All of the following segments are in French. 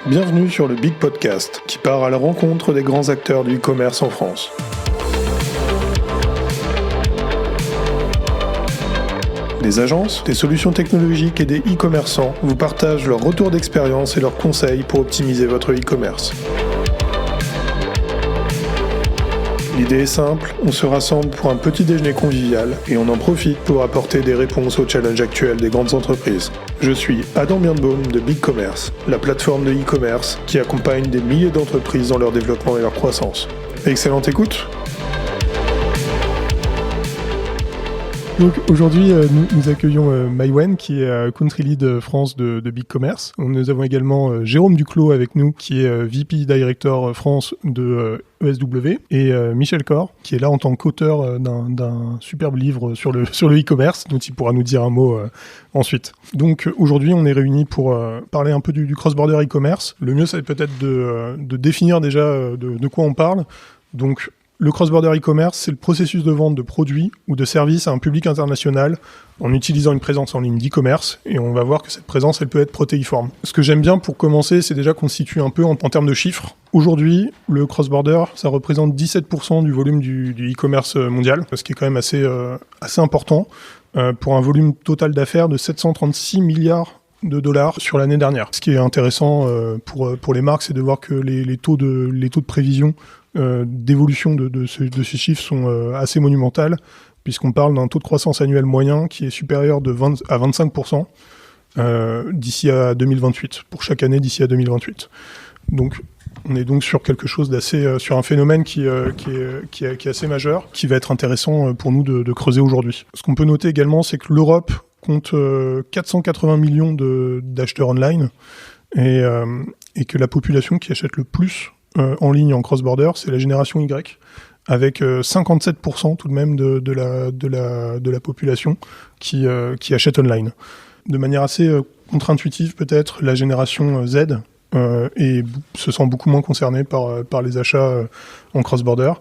Bienvenue sur le Big Podcast, qui part à la rencontre des grands acteurs du e-commerce en France. Des agences, des solutions technologiques et des e-commerçants vous partagent leurs retours d'expérience et leurs conseils pour optimiser votre e-commerce. L'idée est simple, on se rassemble pour un petit déjeuner convivial et on en profite pour apporter des réponses aux challenges actuels des grandes entreprises. Je suis Adam Birnbaum de BigCommerce, la plateforme de e-commerce qui accompagne des milliers d'entreprises dans leur développement et leur croissance. Excellente écoute! Donc aujourd'hui, nous accueillons Maïwen, qui est Country Lead France de BigCommerce. Nous avons également Jérôme Duclos avec nous, qui est VP Director France de ESW, et Michel Corr, qui est là en tant qu'auteur d'un superbe livre sur le e-commerce, dont il pourra nous dire un mot ensuite. Donc aujourd'hui, on est réunis pour parler un peu du cross-border e-commerce. Le mieux, c'est peut-être de définir déjà de quoi on parle. Donc, le cross-border e-commerce, c'est le processus de vente de produits ou de services à un public international en utilisant une présence en ligne d'e-commerce, et on va voir que cette présence, elle peut être protéiforme. Ce que j'aime bien pour commencer, c'est déjà qu'on se situe un peu en termes de chiffres. Aujourd'hui, le cross-border, ça représente 17% du volume du e-commerce mondial, ce qui est quand même assez important, pour un volume total d'affaires de 736 milliards de dollars sur l'année dernière. Ce qui est intéressant pour les marques, c'est de voir que les taux de prévision d'évolution de ces chiffres sont assez monumentales, puisqu'on parle d'un taux de croissance annuel moyen qui est supérieur à 25% d'ici à 2028, pour chaque année d'ici à 2028. Donc on est donc sur quelque chose sur un phénomène qui est assez majeur, qui va être intéressant pour nous de creuser aujourd'hui. Ce qu'on peut noter également, c'est que l'Europe compte 480 millions d'acheteurs online, et que la population qui achète le plus en ligne en cross-border, c'est la génération Y, avec 57% tout de même de la population qui achète online. De manière assez contre-intuitive peut-être, la génération Z se sent beaucoup moins concernée par les achats en cross-border.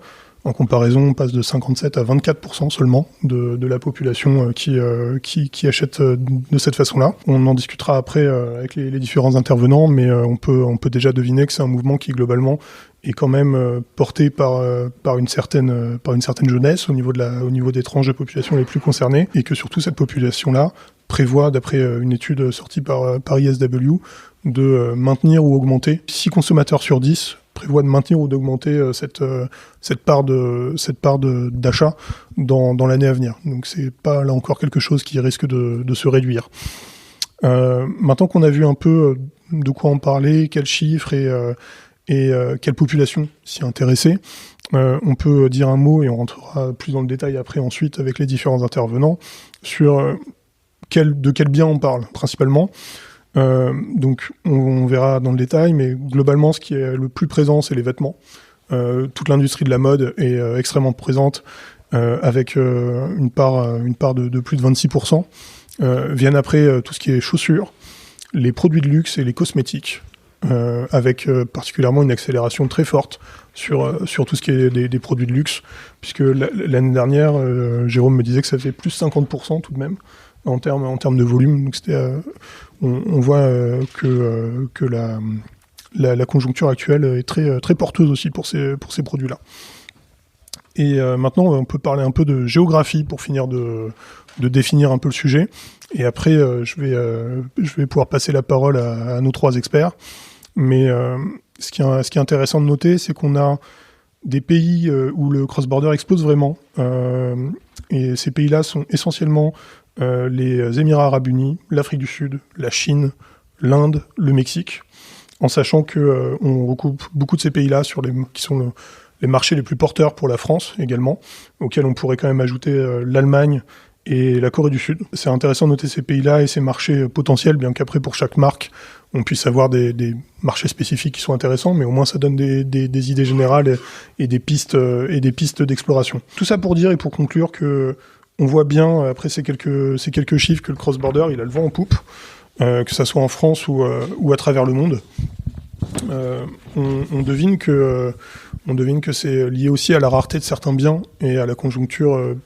En comparaison, on passe de 57 à 24% seulement de la population qui achète de cette façon-là. On en discutera après avec les différents intervenants, mais on peut déjà deviner que c'est un mouvement qui globalement est quand même porté par une certaine jeunesse au niveau des tranches de population les plus concernées, et que surtout cette population-là prévoit, d'après une étude sortie par ISW, de maintenir ou augmenter 6 consommateurs sur 10 prévoit de maintenir ou d'augmenter cette part d'achat dans l'année à venir. Donc c'est pas là encore quelque chose qui risque de se réduire. Maintenant qu'on a vu un peu de quoi on parlait, quels chiffres et quelle population s'y intéressait, on peut dire un mot, et on rentrera plus dans le détail après ensuite avec les différents intervenants, sur de quel bien on parle principalement. Donc on verra dans le détail, mais globalement ce qui est le plus présent, c'est les vêtements. Toute l'industrie de la mode est extrêmement présente, avec une part de plus de 26%. Viennent après tout ce qui est chaussures, les produits de luxe et les cosmétiques, avec particulièrement une accélération très forte sur tout ce qui est des produits de luxe, puisque l'année dernière, Jérôme me disait que ça fait plus 50% tout de même en termes de volume. Donc on voit que la conjoncture actuelle est très, très porteuse aussi pour ces produits-là. Et maintenant, on peut parler un peu de géographie pour finir de définir un peu le sujet. Et après, je vais pouvoir passer la parole à nos trois experts. Mais ce qui est intéressant de noter, c'est qu'on a des pays où le cross-border explose vraiment. Et ces pays-là sont essentiellement les Émirats Arabes Unis, l'Afrique du Sud, la Chine, l'Inde, le Mexique, en sachant qu'on recoupe beaucoup de ces pays-là qui sont les marchés les plus porteurs pour la France également, auxquels on pourrait quand même ajouter l'Allemagne et la Corée du Sud. C'est intéressant de noter ces pays-là et ces marchés potentiels, bien qu'après pour chaque marque, on puisse avoir des marchés spécifiques qui sont intéressants, mais au moins ça donne des idées générales et des pistes d'exploration. Tout ça pour dire et pour conclure que on voit bien, après ces quelques chiffres, que le cross-border, il a le vent en poupe, que ça soit en France ou à travers le monde. On devine que c'est lié aussi à la rareté de certains biens et à la conjoncture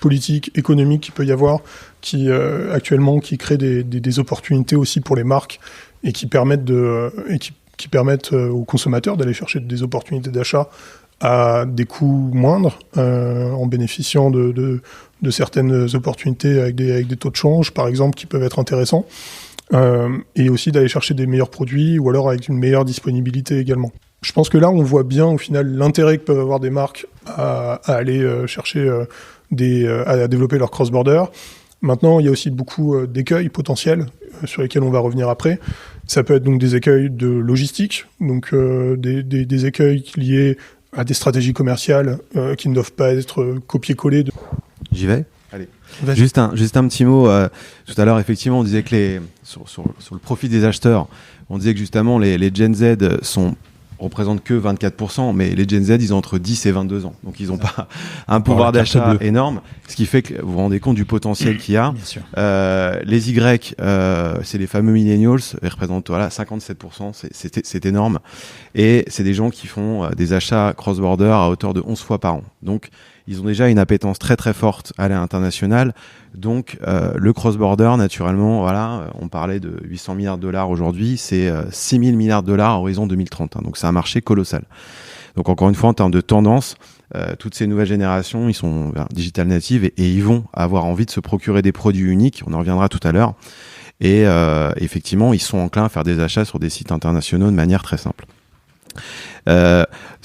politique, économique qu'il peut y avoir, qui actuellement qui crée des opportunités aussi pour les marques et qui permettent qui permettent aux consommateurs d'aller chercher des opportunités d'achat à des coûts moindres, en bénéficiant de certaines opportunités avec des taux de change, par exemple, qui peuvent être intéressants, et aussi d'aller chercher des meilleurs produits ou alors avec une meilleure disponibilité également. Je pense que là, on voit bien au final l'intérêt que peuvent avoir des marques à aller chercher à développer leur cross-border. Maintenant, il y a aussi beaucoup d'écueils potentiels sur lesquels on va revenir après. Ça peut être donc des écueils de logistique, donc des écueils liés à des stratégies commerciales qui ne doivent pas être copiées-collées. J'y vais ? Allez. Juste un petit mot. Tout à l'heure, effectivement, on disait que sur le profit des acheteurs, on disait que justement les Gen Z représentent que 24%, mais les Gen Z, ils ont entre 10 et 22 ans. Donc, ils n'ont pas un pouvoir d'achat énorme, ce qui fait que vous vous rendez compte du potentiel qu'il y a. Les Y, c'est les fameux millennials, ils représentent 57%, c'est énorme. Et c'est des gens qui font des achats cross-border à hauteur de 11 fois par an. Donc, ils ont déjà une appétence très très forte à l'international. Donc le cross-border, naturellement, on parlait de 800 milliards de dollars aujourd'hui, c'est 6 000 milliards de dollars à horizon 2030. Donc c'est un marché colossal. Donc encore une fois, en termes de tendance, toutes ces nouvelles générations, ils sont digital natives et ils vont avoir envie de se procurer des produits uniques. On en reviendra tout à l'heure. Et effectivement, ils sont enclins à faire des achats sur des sites internationaux de manière très simple.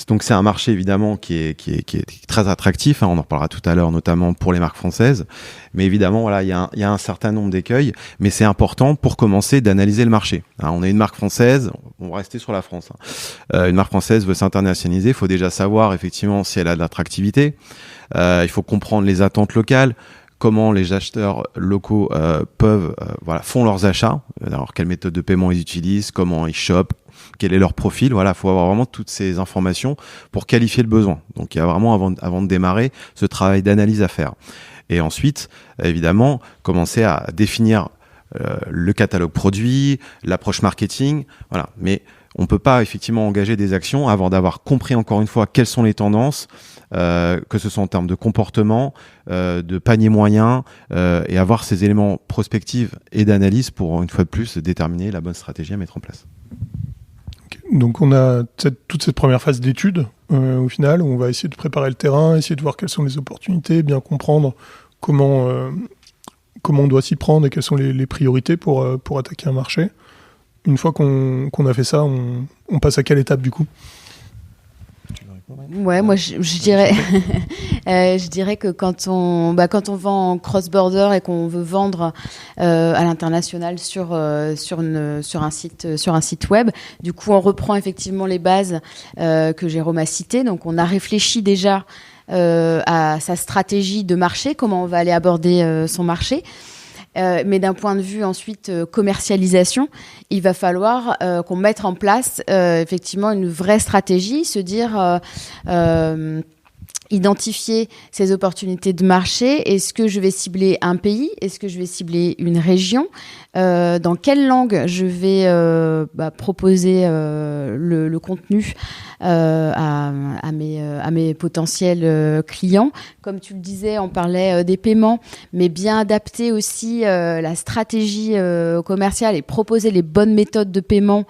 Donc c'est un marché évidemment qui est très attractif, on en reparlera tout à l'heure, notamment pour les marques françaises, mais évidemment il y a un certain nombre d'écueils, mais c'est important pour commencer d'analyser le marché. On est une marque française, on va rester sur la France. Une marque française veut s'internationaliser, il faut déjà savoir effectivement si elle a de l'attractivité, il faut comprendre les attentes locales, comment les acheteurs locaux font leurs achats, alors quelle méthode de paiement ils utilisent, comment ils shoppent, quel est leur profil. Il faut avoir vraiment toutes ces informations pour qualifier le besoin. Donc il y a vraiment, avant de démarrer, ce travail d'analyse à faire. Et ensuite, évidemment, commencer à définir le catalogue produit, l'approche marketing. Mais on ne peut pas effectivement engager des actions avant d'avoir compris encore une fois quelles sont les tendances, que ce soit en termes de comportement, de panier moyen, et avoir ces éléments prospectifs et d'analyse pour, une fois de plus, déterminer la bonne stratégie à mettre en place. Donc on a toute cette première phase d'étude, au final, où on va essayer de préparer le terrain, essayer de voir quelles sont les opportunités, bien comprendre comment on doit s'y prendre et quelles sont les priorités pour attaquer un marché. Une fois qu'on a fait ça, on passe à quelle étape du coup ? Ouais, moi je dirais, je dirais que quand on vend en cross-border et qu'on veut vendre à l'international sur un site web, du coup on reprend effectivement les bases que Jérôme a citées. Donc on a réfléchi déjà à sa stratégie de marché, comment on va aller aborder son marché. Mais d'un point de vue ensuite commercialisation, il va falloir qu'on mette en place effectivement une vraie stratégie, se dire identifier ces opportunités de marché. Est-ce que je vais cibler un pays ? Est-ce que je vais cibler une région ? Dans quelle langue je vais proposer le contenu à mes potentiels clients. Comme tu le disais, on parlait des paiements, mais bien adapter aussi la stratégie commerciale et proposer les bonnes méthodes de paiement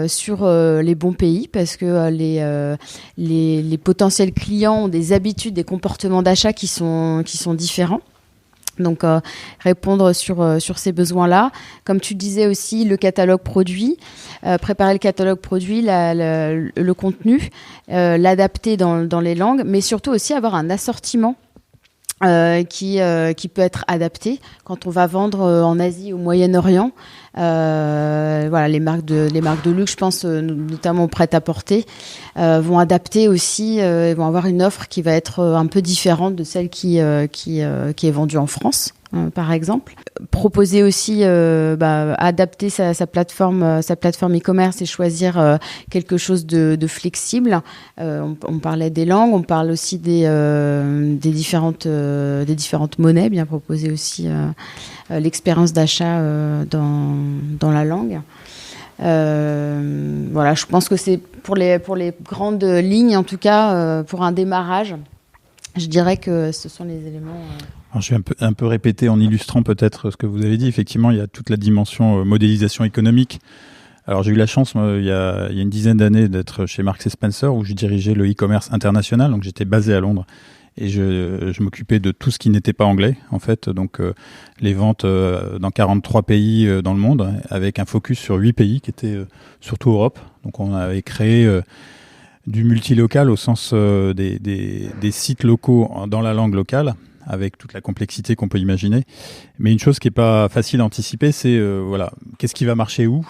sur les bons pays, parce que les potentiels clients ont des habitudes, des comportements d'achat qui sont différents. Donc répondre sur ces besoins-là. Comme tu disais aussi, le catalogue produit, préparer le catalogue produit, le contenu, l'adapter dans les langues, mais surtout aussi avoir un assortiment qui peut être adapté quand on va vendre en Asie, au Moyen-Orient. Les marques de luxe, je pense notamment prêt-à-porter, vont adapter aussi, vont avoir une offre qui va être un peu différente de celle qui est vendue en France, par exemple. Proposer aussi, adapter sa plateforme e-commerce et choisir quelque chose de flexible. On parlait des langues, on parle aussi des différentes monnaies, bien proposer aussi l'expérience d'achat dans la langue. Je pense que c'est pour les grandes lignes, en tout cas, pour un démarrage, je dirais que ce sont les éléments... Alors, je vais un peu répéter en illustrant peut-être ce que vous avez dit. Effectivement, il y a toute la dimension modélisation économique Alors j'ai eu la chance, il y a une dizaine d'années, d'être chez Marks & Spencer où je dirigeais le e-commerce international, donc j'étais basé à Londres et je m'occupais de tout ce qui n'était pas anglais en fait, donc les ventes dans 43 pays dans le monde avec un focus sur 8 pays qui étaient surtout Europe. Donc on avait créé du multilocal au sens des sites locaux dans la langue locale, avec toute la complexité qu'on peut imaginer. Mais une chose qui n'est pas facile à anticiper, c'est qu'est-ce qui va marcher où ?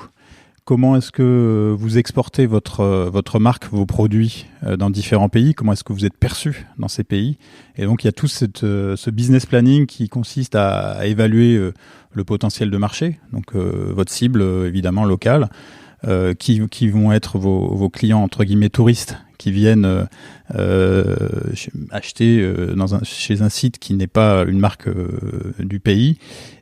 Comment est-ce que vous exportez votre marque, vos produits dans différents pays ? Comment est-ce que vous êtes perçu dans ces pays ? Et donc, il y a tout ce business planning qui consiste à évaluer le potentiel de marché, donc votre cible, évidemment, locale, qui vont être vos clients, entre guillemets, touristes, qui viennent acheter chez un site qui n'est pas une marque du pays,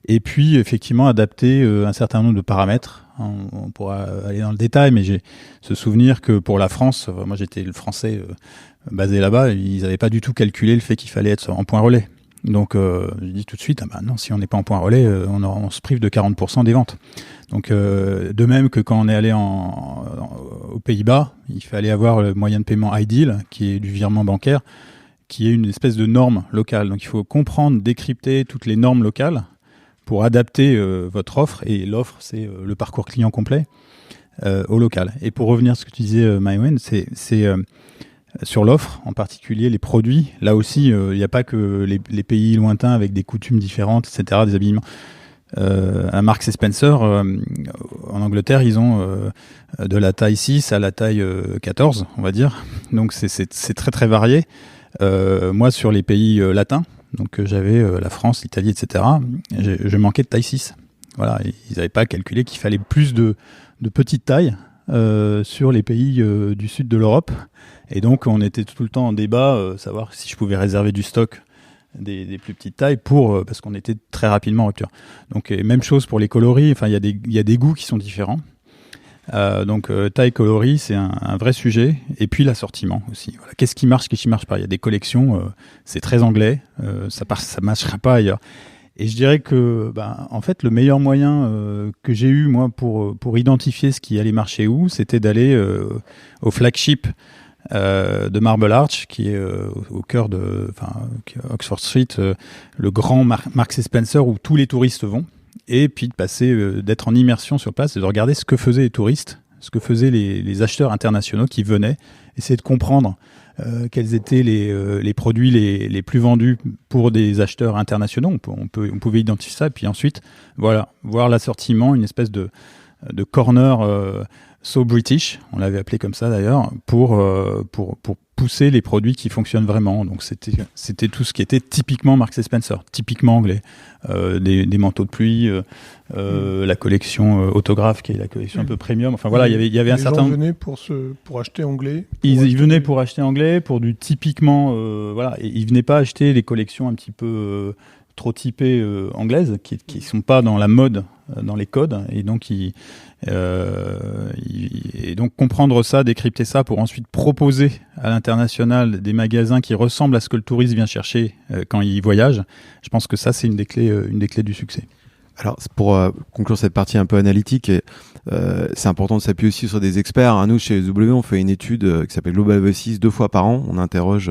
et puis effectivement adapter un certain nombre de paramètres. On pourra aller dans le détail, mais j'ai ce souvenir que pour la France, moi j'étais le français basé là-bas, ils n'avaient pas du tout calculé le fait qu'il fallait être en point relais. Donc je dis tout de suite, non, si on n'est pas en point relais, on se prive de 40% des ventes. Donc de même que quand on est allé aux Pays-Bas, il fallait avoir le moyen de paiement iDeal, qui est du virement bancaire, qui est une espèce de norme locale. Donc il faut comprendre, décrypter toutes les normes locales pour adapter votre offre. Et l'offre, c'est le parcours client complet au local. Et pour revenir à ce que tu disais, Maïwenn, c'est sur l'offre, en particulier les produits. Là aussi, il n'y a pas que les pays lointains avec des coutumes différentes, etc., des habillements. À Marks & Spencer, en Angleterre, ils ont de la taille 6 à la taille 14, on va dire. Donc c'est très très varié. Moi, sur les pays latins, donc j'avais la France, l'Italie, etc., je manquais de taille 6. Voilà, ils n'avaient pas calculé qu'il fallait plus de petites tailles sur les pays du sud de l'Europe. Et donc, on était tout le temps en débat, savoir si je pouvais réserver du stock des plus petites tailles parce qu'on était très rapidement en rupture. Donc, même chose pour les coloris. Enfin, il y a des goûts qui sont différents. Donc, taille, coloris, c'est un vrai sujet. Et puis, l'assortiment aussi. Voilà. Qu'est-ce qui marche pas ? Il y a des collections, c'est très anglais. Ça marchera pas ailleurs. Et je dirais que, en fait, le meilleur moyen que j'ai eu, moi, pour identifier ce qui allait marcher où, c'était d'aller au flagship de Marble Arch, qui est au cœur de Oxford Street, le grand Marks & Spencer où tous les touristes vont, et puis de passer, d'être en immersion sur place et de regarder ce que faisaient les touristes, ce que faisaient les acheteurs internationaux qui venaient, essayer de comprendre quels étaient les produits les plus vendus pour des acheteurs internationaux. On pouvait identifier ça, et puis ensuite, voir l'assortiment, une espèce de corner So British, on l'avait appelé comme ça d'ailleurs, pour pousser les produits qui fonctionnent vraiment. Donc c'était tout ce qui était typiquement Marks & Spencer, typiquement anglais. Des manteaux de pluie, la collection autographe qui est la collection un peu premium. Enfin voilà, il y avait un certain. Les gens venaient pour acheter anglais. Ils venaient pour acheter anglais, pour du typiquement et ils venaient pas acheter les collections un petit peu trop typées anglaises qui sont pas dans la mode, dans les codes, et donc et donc comprendre ça, décrypter ça pour ensuite proposer à l'international des magasins qui ressemblent à ce que le touriste vient chercher quand il voyage. Je pense que ça, c'est une des clés du succès. Alors, pour conclure cette partie un peu analytique, c'est important de s'appuyer aussi sur des experts. Nous, chez SW, on fait une étude qui s'appelle Global V6 2 fois par an. On interroge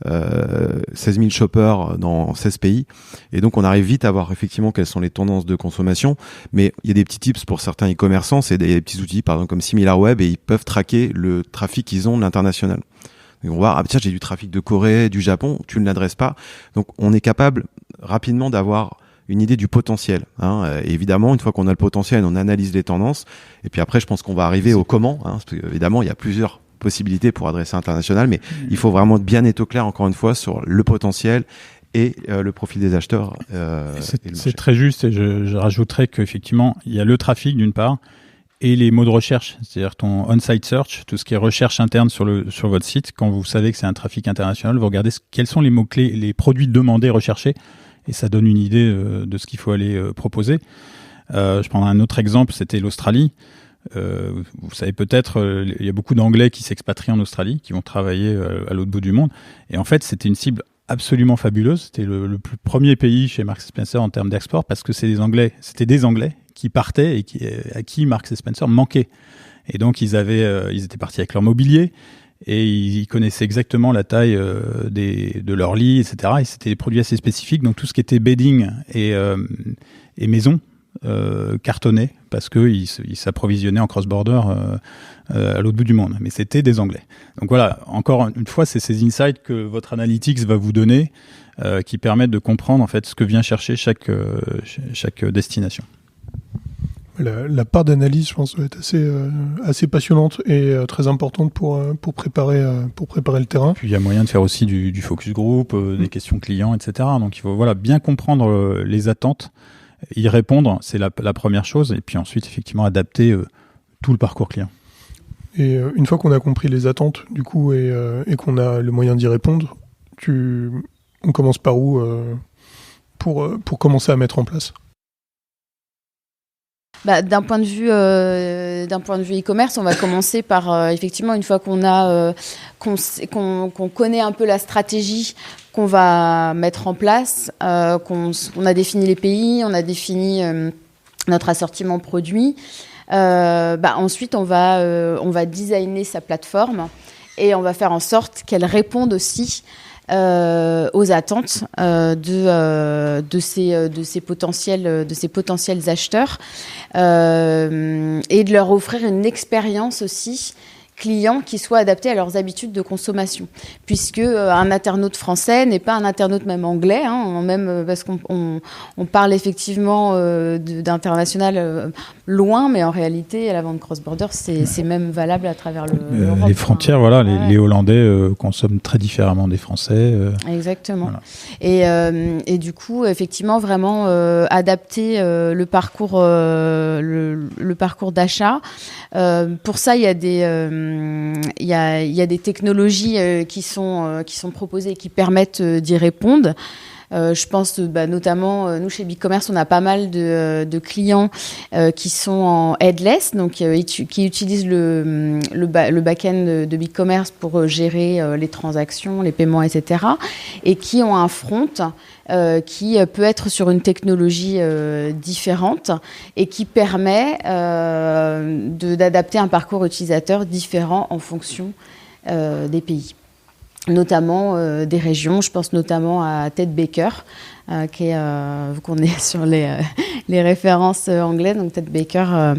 16 000 shoppers dans 16 pays, et donc on arrive vite à voir effectivement quelles sont les tendances de consommation. Mais il y a des petits tips pour certains e-commerçants, c'est des petits outils par exemple comme SimilarWeb, et ils peuvent traquer le trafic qu'ils ont de l'international. Ils vont voir, tiens, j'ai du trafic de Corée, du Japon, tu ne l'adresses pas. Donc on est capable rapidement d'avoir une idée du potentiel. Et évidemment, une fois qu'on a le potentiel, on analyse les tendances, et puis après je pense qu'on va arriver au comment, parce que, évidemment il y a plusieurs possibilités pour adresser international, mais il faut vraiment bien être au clair, encore une fois, sur le potentiel et le profil des acheteurs. C'est très juste, et je rajouterais qu'effectivement, il y a le trafic d'une part, et les mots de recherche, c'est-à-dire ton on-site search, tout ce qui est recherche interne sur votre site. Quand vous savez que c'est un trafic international, vous regardez quels sont les mots-clés, les produits demandés, recherchés, et ça donne une idée de ce qu'il faut aller proposer. Je prends un autre exemple, c'était l'Australie. Vous savez peut-être, il y a beaucoup d'Anglais qui s'expatrient en Australie, qui vont travailler à l'autre bout du monde. Et en fait, c'était une cible absolument fabuleuse. C'était le premier pays chez Marks & Spencer en termes d'export, parce que c'était des Anglais qui partaient et à qui Marks & Spencer manquait. Et donc ils étaient partis avec leur mobilier et ils connaissaient exactement la taille de leur lit, etc. Et c'était des produits assez spécifiques. Donc tout ce qui était bedding et maison cartonnait parce qu'ils s'approvisionnaient en cross-border à l'autre bout du monde. Mais c'était des Anglais. Donc voilà, encore une fois, c'est ces insights que votre analytics va vous donner qui permettent de comprendre en fait ce que vient chercher chaque destination. La part d'analyse, je pense, doit être assez passionnante et très importante pour préparer le terrain. Puis il y a moyen de faire aussi du focus group, des questions clients, etc. Donc il faut bien comprendre les attentes, y répondre, c'est la première chose, et puis ensuite effectivement adapter tout le parcours client. Et une fois qu'on a compris les attentes, du coup, et qu'on a le moyen d'y répondre, on commence par où pour commencer à mettre en place ? D'un point de vue e-commerce, on va commencer par effectivement, une fois qu'on a qu'on connaît un peu la stratégie qu'on va mettre en place, qu'on a défini les pays, on a défini notre assortiment produit. Ensuite, on va designer sa plateforme et on va faire en sorte qu'elle réponde aussi aux attentes de ces potentiels acheteurs et de leur offrir une expérience aussi client qui soit adapté à leurs habitudes de consommation, puisque un internaute français n'est pas un internaute même anglais, même parce qu'on parle effectivement d'international loin, mais en réalité la vente cross-border c'est même valable à travers l'Europe. Les frontières, voilà, les Hollandais consomment très différemment des Français. Exactement. Voilà. Et du coup, effectivement, vraiment adapter le parcours d'achat. Pour ça, il y a des technologies qui sont proposées et qui permettent d'y répondre. Je pense notamment, nous chez BigCommerce, on a pas mal de clients qui sont en headless, donc qui utilisent le back-end de BigCommerce pour gérer les transactions, les paiements, etc. et qui ont un front qui peut être sur une technologie différente et qui permet d'adapter un parcours utilisateur différent en fonction des pays. Notamment des régions, je pense notamment à Ted Baker, qui est, vu qu'on est sur les références anglaises, donc Ted Baker,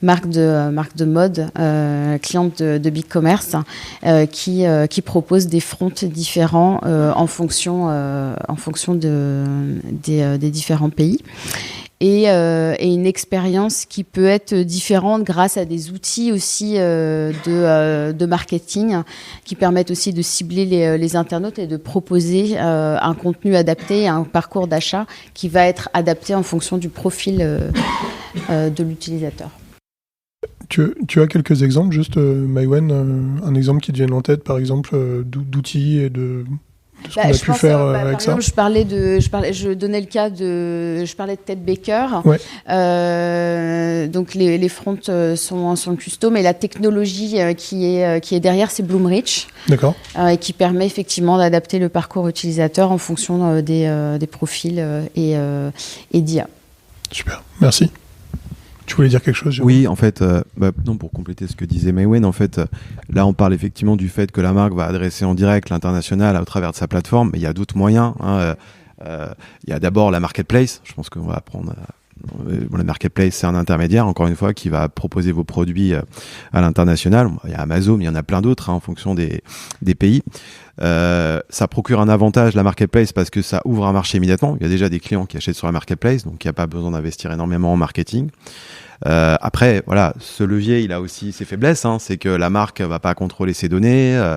marque de mode, cliente de BigCommerce, qui propose des fronts différents en fonction des différents pays. Et une expérience qui peut être différente grâce à des outils aussi de marketing qui permettent aussi de cibler les internautes et de proposer un contenu adapté, un parcours d'achat qui va être adapté en fonction du profil de l'utilisateur. Tu as quelques exemples, juste Maïwenn, un exemple qui te vienne en tête, par exemple, d'outils et de ce qu'on a pu faire avec ça. Par exemple, je donnais le cas je parlais de Ted Baker. Ouais. Donc les fronts sont custom, et la technologie qui est derrière, c'est Bloomreach. D'accord. Et qui permet effectivement d'adapter le parcours utilisateur en fonction des profils et d'IA. Super, merci. Tu voulais dire quelque chose, Jérôme ? Oui, en fait, non, pour compléter ce que disait Maïwenn, en fait, là, on parle effectivement du fait que la marque va adresser en direct l'international au travers de sa plateforme, mais il y a d'autres moyens. Il y a d'abord la marketplace. Je pense qu'on va apprendre. La marketplace, c'est un intermédiaire, encore une fois, qui va proposer vos produits à l'international. Il y a Amazon, il y en a plein d'autres en fonction des pays. Ça procure un avantage, la marketplace, parce que ça ouvre un marché immédiatement. Il y a déjà des clients qui achètent sur la marketplace, donc il n'y a pas besoin d'investir énormément en marketing. Après, voilà, ce levier, il a aussi ses faiblesses. C'est que la marque va pas contrôler ses données,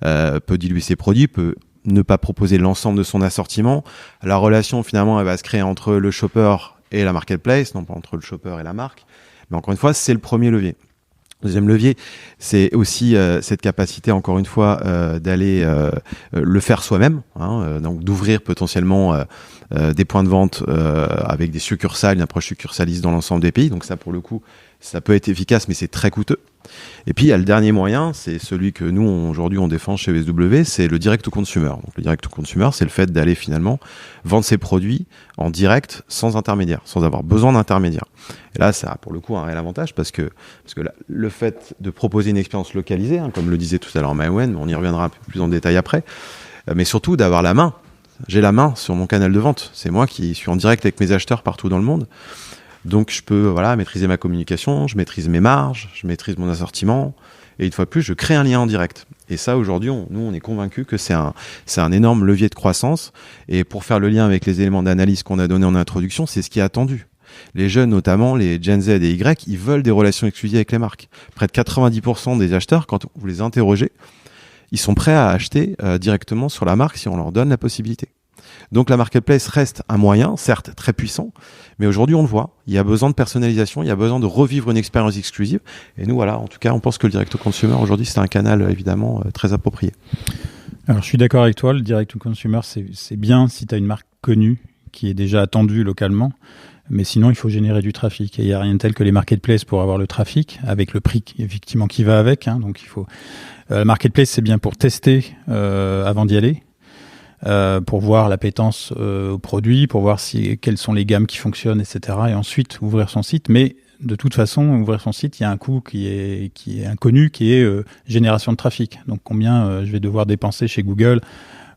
peut diluer ses produits, peut ne pas proposer l'ensemble de son assortiment. La relation, finalement, elle va se créer entre le shopper et la marketplace, non pas entre le shopper et la marque. Mais encore une fois, c'est le premier levier. Deuxième levier, c'est aussi cette capacité, encore une fois, d'aller le faire soi-même, donc d'ouvrir potentiellement des points de vente avec des succursales, une approche succursaliste dans l'ensemble des pays. Donc ça, pour le coup, Ça peut être efficace, mais c'est très coûteux. Et puis, il y a le dernier moyen, c'est celui que nous, aujourd'hui, on défend chez ESW, c'est le direct to consumer. Donc, le direct to consumer, c'est le fait d'aller finalement vendre ses produits en direct, sans intermédiaire, sans avoir besoin d'intermédiaire. Et là, ça a pour le coup un réel avantage parce que là, le fait de proposer une expérience localisée, comme le disait tout à l'heure Maïwenn, on y reviendra un peu plus en détail après, mais surtout d'avoir la main. J'ai la main sur mon canal de vente. C'est moi qui suis en direct avec mes acheteurs partout dans le monde. Donc, je peux maîtriser ma communication, je maîtrise mes marges, je maîtrise mon assortiment. Et une fois de plus, je crée un lien en direct. Et ça, aujourd'hui, on est convaincus que c'est un énorme levier de croissance. Et pour faire le lien avec les éléments d'analyse qu'on a donnés en introduction, c'est ce qui est attendu. Les jeunes, notamment les Gen Z et Y, ils veulent des relations exclusives avec les marques. Près de 90% des acheteurs, quand vous les interrogez, ils sont prêts à acheter directement sur la marque si on leur donne la possibilité. Donc la marketplace reste un moyen, certes très puissant, mais aujourd'hui on le voit, il y a besoin de personnalisation, il y a besoin de revivre une expérience exclusive. Et nous voilà, en tout cas, on pense que le direct to consumer aujourd'hui c'est un canal évidemment très approprié. Alors je suis d'accord avec toi, le direct to consumer c'est bien si tu as une marque connue qui est déjà attendue localement, mais sinon il faut générer du trafic. Et il n'y a rien de tel que les marketplaces pour avoir le trafic, avec le prix effectivement qui va avec. Donc il faut. La marketplace c'est bien pour tester avant d'y aller. Pour voir l'appétence au produit, pour voir quelles sont les gammes qui fonctionnent, etc. Et ensuite ouvrir son site. Mais de toute façon, ouvrir son site, il y a un coût qui est inconnu, qui est génération de trafic. Donc combien je vais devoir dépenser chez Google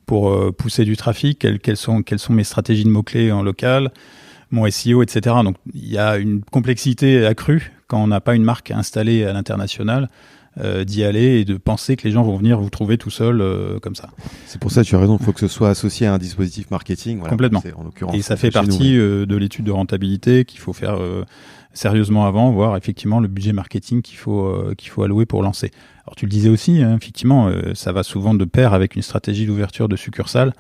pour pousser du trafic, quelles sont mes stratégies de mots-clés en local, mon SEO, etc. Donc il y a une complexité accrue quand on n'a pas une marque installée à l'international. D'y aller et de penser que les gens vont venir vous trouver tout seul comme ça. C'est pour ça, tu as raison, il faut que ce soit associé à un dispositif marketing. Voilà, complètement. En l'occurrence, et ça fait partie de l'étude de rentabilité qu'il faut faire sérieusement avant, voir effectivement le budget marketing qu'il faut allouer pour lancer. Alors tu le disais aussi, effectivement, ça va souvent de pair avec une stratégie d'ouverture de succursales,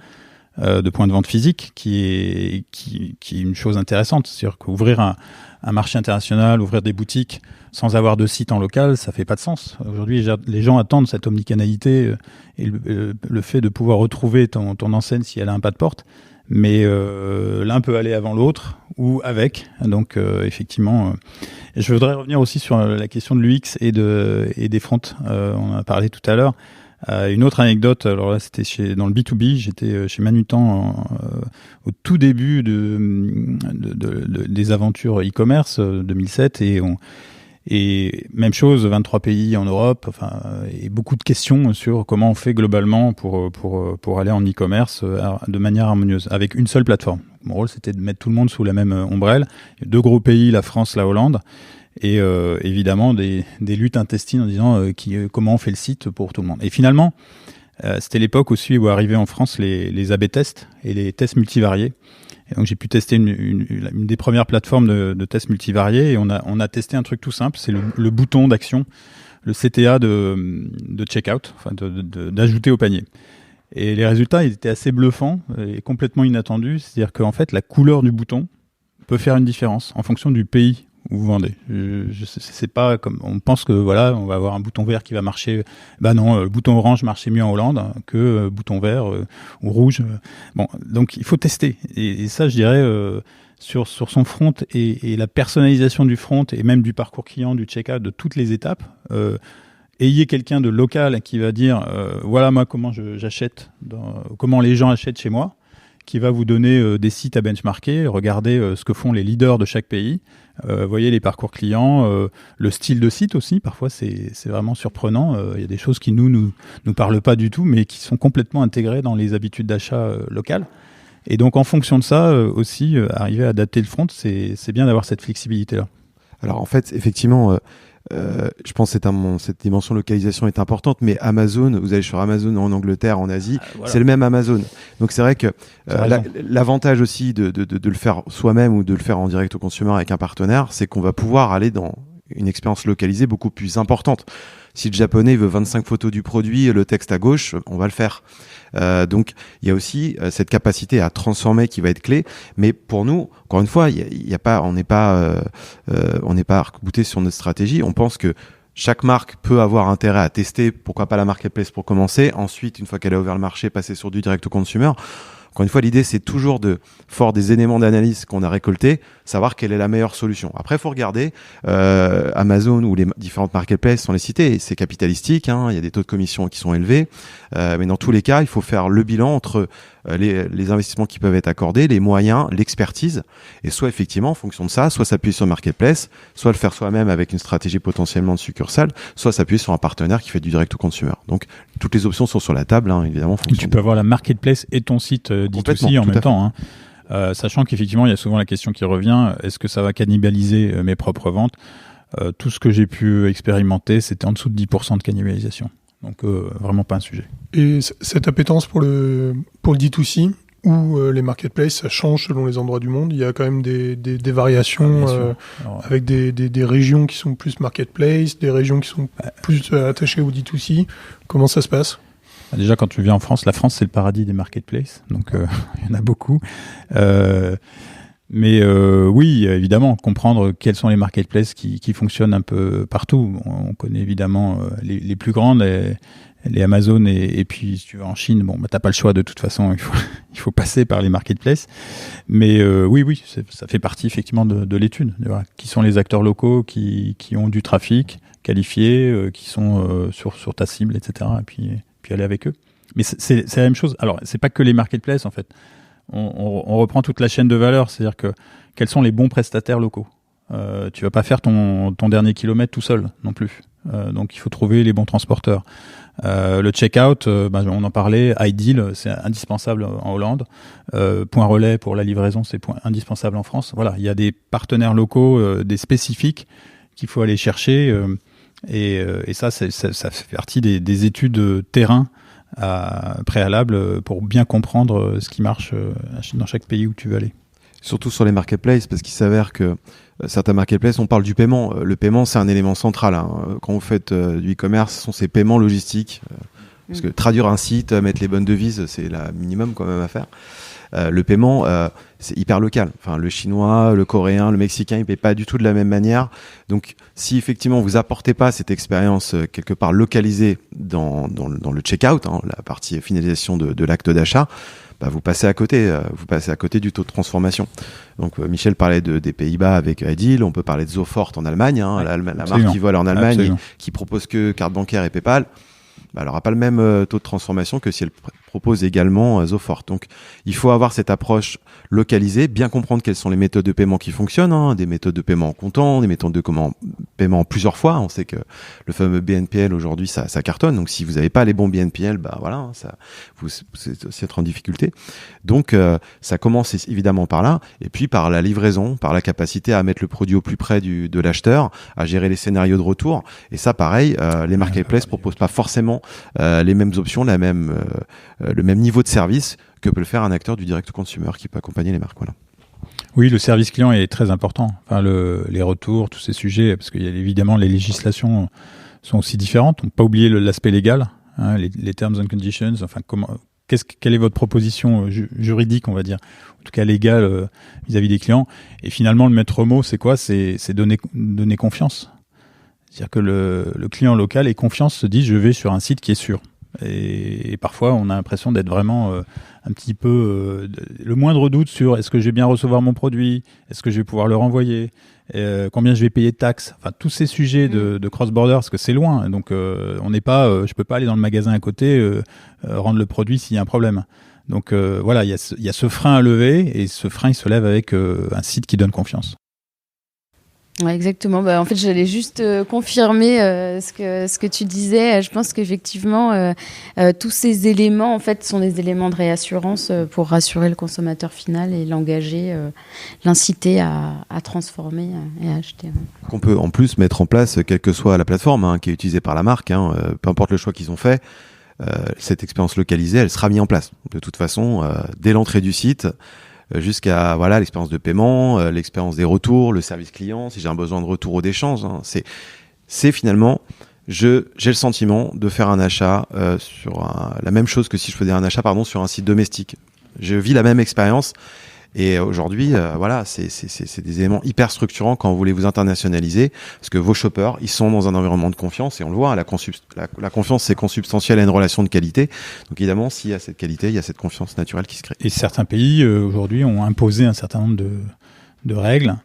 de points de vente physiques, qui est une chose intéressante. C'est-à-dire qu'ouvrir un marché international, ouvrir des boutiques sans avoir de site en local, ça fait pas de sens. Aujourd'hui, les gens attendent cette omnicanalité et le fait de pouvoir retrouver ton enseigne si elle a un pas de porte. Mais l'un peut aller avant l'autre ou avec. Donc effectivement, je voudrais revenir aussi sur la question de l'UX et des fronts. On en a parlé tout à l'heure. Une autre anecdote, alors là c'était dans le B2B, j'étais chez Manutan au tout début des aventures e-commerce 2007 et même chose, 23 pays en Europe, et beaucoup de questions sur comment on fait globalement pour aller en e-commerce de manière harmonieuse, avec une seule plateforme. Mon rôle, c'était de mettre tout le monde sous la même ombrelle. Il y a deux gros pays, la France, la Hollande, et évidemment des luttes intestines en disant comment on fait le site pour tout le monde. Et finalement, c'était l'époque aussi où arrivaient en France les A/B tests et les tests multivariés. Et donc j'ai pu tester une des premières plateformes de tests multivariés et on a testé un truc tout simple, c'est le bouton d'action, le CTA de checkout, d'ajouter au panier. Et les résultats ils étaient assez bluffants et complètement inattendus, c'est-à-dire qu'en fait la couleur du bouton peut faire une différence en fonction du pays où vous vendez. C'est pas comme on pense que voilà, on va avoir un bouton vert qui va marcher. Bah non, le bouton orange marchait mieux en Hollande que bouton vert ou rouge. Bon, donc il faut tester. Et ça, je dirais sur son front et la personnalisation du front et même du parcours client, du check-out, de toutes les étapes. Ayez quelqu'un de local qui va dire voilà moi comment j'achète, comment les gens achètent chez moi, qui va vous donner des sites à benchmarker, regardez ce que font les leaders de chaque pays, voyez les parcours clients, le style de site aussi, parfois c'est vraiment surprenant, il y a des choses qui nous parlent pas du tout, mais qui sont complètement intégrées dans les habitudes d'achat locales. Et donc en fonction de ça aussi, arriver à adapter le front, c'est bien d'avoir cette flexibilité-là. Alors en fait, effectivement... je pense que cette dimension localisation est importante, mais Amazon, vous allez sur Amazon en Angleterre, en Asie, voilà. C'est le même Amazon. Donc c'est vrai que l'avantage aussi de le faire soi-même ou de le faire en direct au consumer avec un partenaire, c'est qu'on va pouvoir aller dans une expérience localisée beaucoup plus importante. Si le japonais veut 25 photos du produit, le texte à gauche, on va le faire. Donc il y a aussi cette capacité à transformer qui va être clé. Mais pour nous, encore une fois, on n'est pas arc-bouté sur notre stratégie. On pense que chaque marque peut avoir intérêt à tester, pourquoi pas la marketplace pour commencer. Ensuite, une fois qu'elle a ouvert le marché, passer sur du direct au consumer. Encore une fois, l'idée, c'est toujours fort des éléments d'analyse qu'on a récoltés, savoir quelle est la meilleure solution. Après, il faut regarder Amazon ou les différentes marketplaces sont les cités. C'est capitalistique, il y a des taux de commission qui sont élevés, mais dans tous les cas, il faut faire le bilan entre les investissements qui peuvent être accordés, les moyens, l'expertise, et soit effectivement, en fonction de ça, soit s'appuyer sur le marketplace, soit le faire soi-même avec une stratégie potentiellement de succursale, soit s'appuyer sur un partenaire qui fait du direct to consumer. Donc, toutes les options sont sur la table, évidemment. Tu peux avoir la marketplace et ton site D2C en même temps. Sachant qu'effectivement, il y a souvent la question qui revient, est-ce que ça va cannibaliser mes propres ventes ? Tout ce que j'ai pu expérimenter, c'était en dessous de 10% de cannibalisation. Donc, vraiment pas un sujet. Et cette appétence pour le D2C ou les marketplaces, ça change selon les endroits du monde. Il y a quand même des variations avec des régions qui sont plus marketplace, des régions qui sont plus attachées au D2C. Comment ça se passe ? Déjà, quand tu viens en France, la France, c'est le paradis des marketplaces. Donc, il y en a beaucoup. Mais oui, évidemment, comprendre quels sont les marketplaces qui fonctionnent un peu partout. On connaît évidemment les plus grandes, les Amazon et puis si tu vas en Chine, t'as pas le choix de toute façon, il faut passer par les marketplaces. Mais oui, ça fait partie effectivement de l'étude. Voilà. Qui sont les acteurs locaux qui ont du trafic qualifié, qui sont sur ta cible, etc. Et puis aller avec eux. Mais c'est la même chose. Alors, c'est pas que les marketplaces en fait. On reprend toute la chaîne de valeur, c'est-à-dire que quels sont les bons prestataires locaux. Tu vas pas faire ton dernier kilomètre tout seul non plus. Donc il faut trouver les bons transporteurs. Le check-out, on en parlait, iDeal, c'est indispensable en Hollande. Point Relais pour la livraison, c'est indispensable en France. Voilà, il y a des partenaires locaux, des spécifiques qu'il faut aller chercher. Et ça fait partie des études terrain préalables pour bien comprendre ce qui marche dans chaque pays où tu veux aller. Surtout sur les marketplaces, parce qu'il s'avère que certains marketplaces, on parle du paiement. Le paiement, c'est un élément central. Quand vous faites du e-commerce, ce sont ces paiements logistiques. Parce que traduire un site, mettre les bonnes devises, c'est le minimum quand même à faire. Le paiement, c'est hyper local. Enfin, le chinois, le coréen, le mexicain, ils ne payent pas du tout de la même manière. Donc, si effectivement vous apportez pas cette expérience quelque part localisée dans le checkout, la partie finalisation de l'acte d'achat, vous passez à côté. Vous passez à côté du taux de transformation. Donc, Michel parlait des Pays-Bas avec iDeal. On peut parler de Zofort en Allemagne, la marque qui vole en Allemagne et qui propose que carte bancaire et PayPal. Elle n'aura pas le même taux de transformation que si elle propose également Zofort. Donc, il faut avoir cette approche localisée, bien comprendre quelles sont les méthodes de paiement qui fonctionnent, des méthodes de paiement en comptant, des méthodes de paiement en plusieurs fois. On sait que le fameux BNPL aujourd'hui, ça cartonne. Donc, si vous n'avez pas les bons BNPL, vous aussi être en difficulté. Donc, ça commence évidemment par là, et puis par la livraison, par la capacité à mettre le produit au plus près de l'acheteur, à gérer les scénarios de retour. Et ça, pareil, les marketplaces proposent pas forcément les mêmes options, le même niveau de service que peut le faire un acteur du direct consumer qui peut accompagner les marques. Voilà. Oui, le service client est très important. Enfin, les retours, tous ces sujets, parce qu'il y a évidemment les législations sont aussi différentes. On ne peut pas oublier l'aspect légal, les terms and conditions. Enfin, quelle est votre proposition juridique, on va dire, en tout cas légale vis-à-vis des clients. Et finalement, le maître mot, c'est quoi ? C'est donner confiance. C'est-à-dire que le client local ait confiance, se dit je vais sur un site qui est sûr. Et parfois, on a l'impression d'être vraiment un petit peu le moindre doute sur est-ce que je vais bien recevoir mon produit, est-ce que je vais pouvoir le renvoyer, combien je vais payer de taxes. Enfin, tous ces sujets de cross-border, parce que c'est loin. Donc, on n'est pas, je peux pas aller dans le magasin à côté rendre le produit s'il y a un problème. Donc voilà, il y a ce frein à lever et ce frein, il se lève avec un site qui donne confiance. Ouais, exactement. En fait, j'allais juste confirmer ce que tu disais. Je pense qu'effectivement, tous ces éléments, en fait, sont des éléments de réassurance pour rassurer le consommateur final et l'engager, l'inciter à transformer et à acheter. Qu'on peut en plus mettre en place, quelle que soit la plateforme qui est utilisée par la marque, peu importe le choix qu'ils ont fait, cette expérience localisée, elle sera mise en place. De toute façon, dès l'entrée du site, jusqu'à l'expérience de paiement, l'expérience des retours, le service client, si j'ai un besoin de retour ou d'échange. C'est finalement, j'ai le sentiment de faire un achat sur la même chose que si je faisais un achat sur un site domestique. Je vis la même expérience Et aujourd'hui, voilà, c'est des éléments hyper structurants quand vous voulez vous internationaliser, parce que vos shoppers, ils sont dans un environnement de confiance, et on le voit, la confiance, c'est consubstantiel à une relation de qualité. Donc évidemment, s'il y a cette qualité, il y a cette confiance naturelle qui se crée. Et certains pays, aujourd'hui, ont imposé un certain nombre de règles,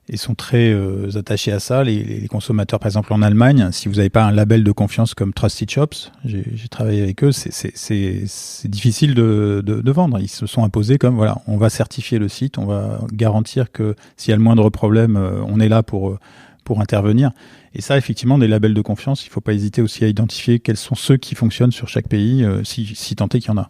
et sont très attachés à ça. Les consommateurs, par exemple en Allemagne, si vous n'avez pas un label de confiance comme Trusted Shops, j'ai travaillé avec eux, c'est difficile de vendre. Ils se sont imposés comme, voilà, on va certifier le site, on va garantir que s'il y a le moindre problème, on est là pour intervenir. Et ça, effectivement, des labels de confiance, il ne faut pas hésiter aussi à identifier quels sont ceux qui fonctionnent sur chaque pays, si tant est qu'il y en a.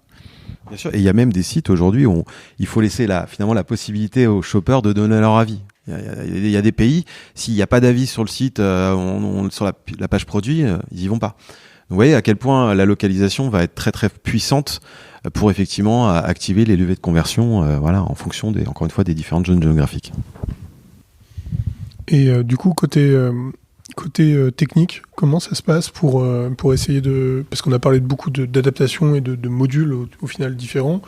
Bien sûr, et il y a même des sites aujourd'hui où il faut laisser finalement la possibilité aux shoppers de donner leur avis. Il y a des pays, s'il n'y a pas d'avis sur le site, sur la page produit, ils y vont pas. Donc, vous voyez à quel point la localisation va être très très puissante pour effectivement activer les leviers de conversion, voilà, en fonction encore une fois des différentes zones géographiques. Et du coup, côté technique, comment ça se passe pour essayer parce qu'on a parlé de beaucoup d'adaptations et de modules au final différents.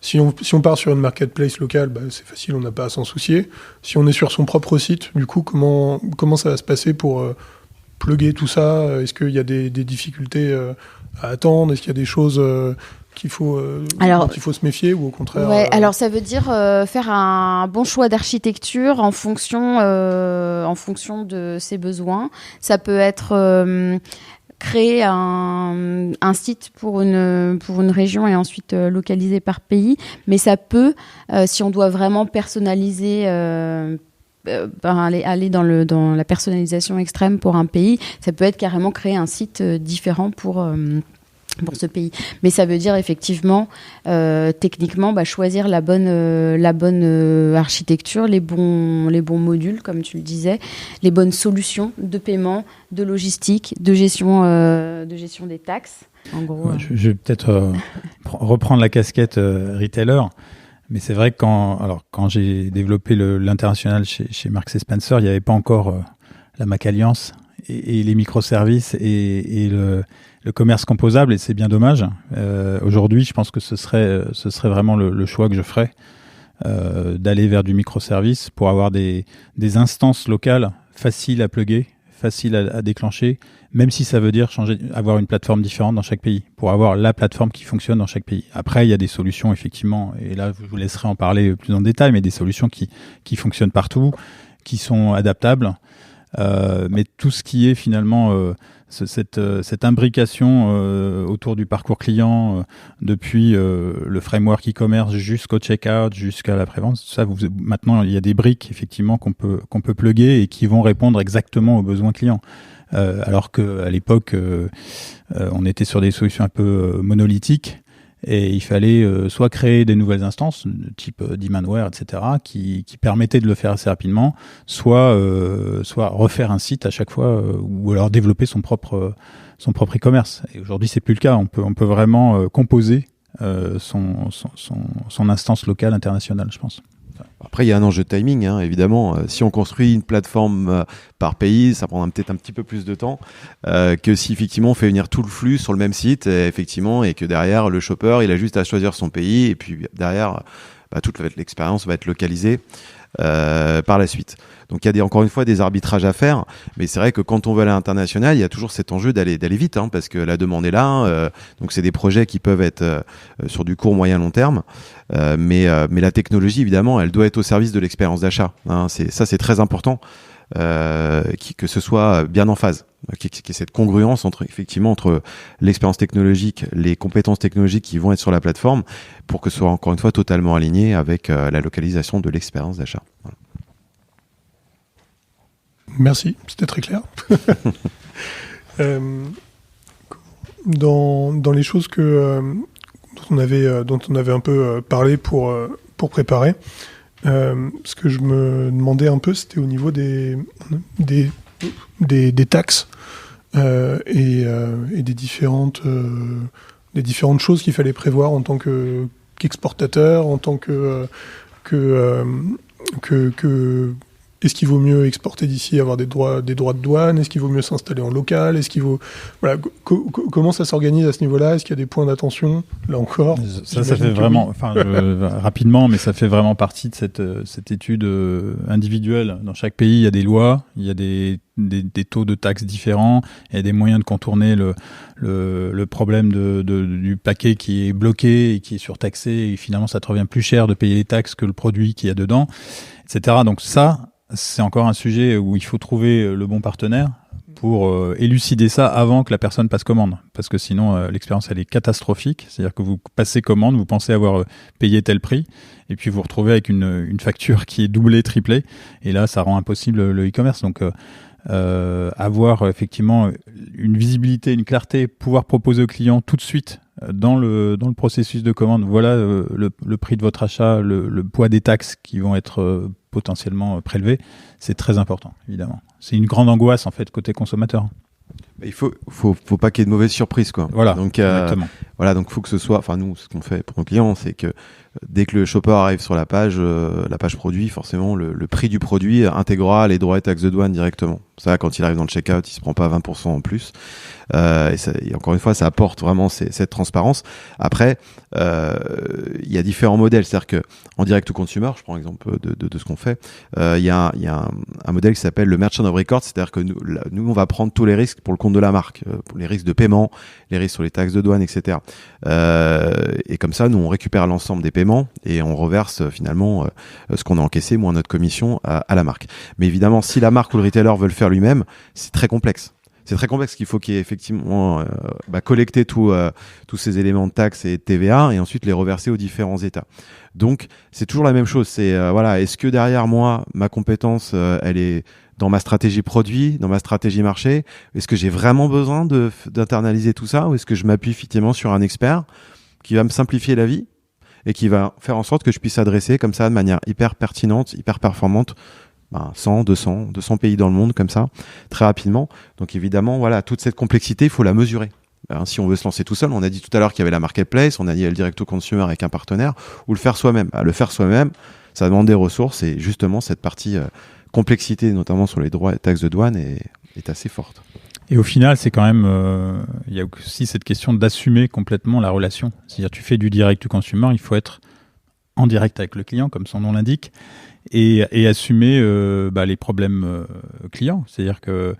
Si on part sur une marketplace locale, c'est facile, on n'a pas à s'en soucier. Si on est sur son propre site, du coup, comment ça va se passer pour plugger tout ça? Est-ce qu'il y a des difficultés à attendre? Est-ce qu'il y a des choses dont il faut se méfier, ou au contraire? Ouais, alors ça veut dire faire un bon choix d'architecture en fonction de ses besoins. Ça peut être créer un site pour une région et ensuite localiser par pays, mais ça peut, si on doit vraiment personnaliser, aller dans la personnalisation extrême pour un pays, ça peut être carrément créer un site différent pour ce pays. Mais ça veut dire effectivement, techniquement, choisir la bonne architecture, les bons modules, comme tu le disais, les bonnes solutions de paiement, de logistique, de gestion des taxes. En gros, je vais peut-être reprendre la casquette retailer. Mais c'est vrai que quand j'ai développé l'international chez Marks & Spencer, il n'y avait pas encore la Mac Alliance et les microservices et le commerce composable, et c'est bien dommage. Aujourd'hui, je pense que ce serait vraiment le choix que je ferais, d'aller vers du microservice pour avoir des instances locales faciles à plugger, faciles à déclencher, même si ça veut dire avoir une plateforme différente dans chaque pays, pour avoir la plateforme qui fonctionne dans chaque pays. Après, il y a des solutions, effectivement, et là, je vous laisserai en parler plus en détail, mais des solutions qui fonctionnent partout, qui sont adaptables. Mais tout ce qui est finalement cette imbrication autour du parcours client, depuis le framework e-commerce jusqu'au checkout, jusqu'à la prévente, ça, maintenant il y a des briques effectivement qu'on peut plugger et qui vont répondre exactement aux besoins clients. Alors qu'à l'époque, on était sur des solutions un peu monolithiques. Et il fallait soit créer des nouvelles instances, type Demandware, etc., qui permettaient de le faire assez rapidement, soit refaire un site à chaque fois, ou alors développer son propre e-commerce. Et aujourd'hui, c'est plus le cas. On peut vraiment composer son instance locale internationale, je pense. Après, il y a un enjeu de timing, hein, évidemment. Si on construit une plateforme par pays, ça prendra peut-être un petit peu plus de temps que si effectivement on fait venir tout le flux sur le même site, effectivement, et que derrière le shopper, il a juste à choisir son pays, et puis derrière, toute l'expérience va être localisée par la suite. Donc il y a encore une fois des arbitrages à faire, mais c'est vrai que quand on veut aller à l'international, il y a toujours cet enjeu d'aller vite, hein, parce que la demande est là. Donc c'est des projets qui peuvent être sur du court, moyen, long terme, mais la technologie, évidemment, elle doit être au service de l'expérience d'achat. Hein. C'est très important, que ce soit bien en phase, qu'il y ait cette congruence entre l'expérience technologique, les compétences technologiques qui vont être sur la plateforme, pour que ce soit encore une fois totalement aligné avec la localisation de l'expérience d'achat. Voilà. Merci, c'était très clair. Dans les choses dont on avait un peu parlé pour préparer, ce que je me demandais un peu, c'était au niveau des taxes et des différentes choses qu'il fallait prévoir en tant qu'exportateur, en tant que est-ce qu'il vaut mieux exporter d'ici, avoir des droits de douane? Est-ce qu'il vaut mieux s'installer en local? Est-ce qu'il vaut, voilà, comment ça s'organise à ce niveau-là? Est-ce qu'il y a des points d'attention là encore? Ça fait vraiment, enfin, rapidement, mais ça fait vraiment partie de cette étude individuelle. Dans chaque pays, il y a des lois, il y a des taux de taxes différents, il y a des moyens de contourner le problème du paquet qui est bloqué et qui est surtaxé, et finalement ça te revient plus cher de payer les taxes que le produit qu'il y a dedans, etc. Donc ça, c'est encore un sujet où il faut trouver le bon partenaire pour élucider ça avant que la personne passe commande. Parce que sinon, l'expérience, elle est catastrophique. C'est-à-dire que vous passez commande, vous pensez avoir payé tel prix, et puis vous vous retrouvez avec une facture qui est doublée, triplée, et là, ça rend impossible le e-commerce. Donc, avoir effectivement une visibilité, une clarté, pouvoir proposer au client tout de suite dans le processus de commande, voilà le prix de votre achat, le poids des taxes qui vont être potentiellement prélevées, c'est très important, évidemment. C'est une grande angoisse, en fait, côté consommateur. Il faut pas qu'il y ait de mauvaises surprises, quoi. Voilà, donc, exactement. Voilà, donc faut que ce soit, enfin nous, ce qu'on fait pour nos clients, c'est que dès que le shopper arrive sur la page produit, forcément le prix du produit intégrera les droits et taxes de douane directement. Ça, quand il arrive dans le checkout, il se prend pas 20% en plus. Et encore une fois, ça apporte vraiment cette transparence. Après, il y a différents modèles, c'est-à-dire que en direct to consumer, je prends l'exemple de ce qu'on fait, il y a un modèle qui s'appelle le merchant of record, c'est-à-dire que nous on va prendre tous les risques pour le compte de la marque, pour les risques de paiement, les risques sur les taxes de douane, etc. Et comme ça, nous on récupère l'ensemble des paiements et on reverse finalement ce qu'on a encaissé moins notre commission à la marque. Mais évidemment, si la marque ou le retailer veut le faire lui-même, c'est très complexe. C'est très complexe qu'il faut qu'il y ait effectivement collecter tous ces éléments de taxes et de TVA et ensuite les reverser aux différents États. Donc c'est toujours la même chose. C'est est-ce que derrière moi ma compétence elle est dans ma stratégie produit, dans ma stratégie marché? Est-ce que j'ai vraiment besoin d'internaliser tout ça ou est-ce que je m'appuie effectivement sur un expert qui va me simplifier la vie et qui va faire en sorte que je puisse adresser comme ça de manière hyper pertinente, hyper performante 100, 200 pays dans le monde comme ça, très rapidement. Donc évidemment, voilà, toute cette complexité, il faut la mesurer. Si on veut se lancer tout seul, on a dit tout à l'heure qu'il y avait la marketplace, on a dit il y a le direct to consumer avec un partenaire, ou le faire soi-même. Le faire soi-même, ça demande des ressources et justement cette partie complexité, notamment sur les droits et taxes de douane, est assez forte. Et au final, c'est quand même, il y a aussi cette question d'assumer complètement la relation. C'est-à-dire, tu fais du direct to consumer, il faut être en direct avec le client, comme son nom l'indique, et assumer les problèmes clients. C'est-à-dire que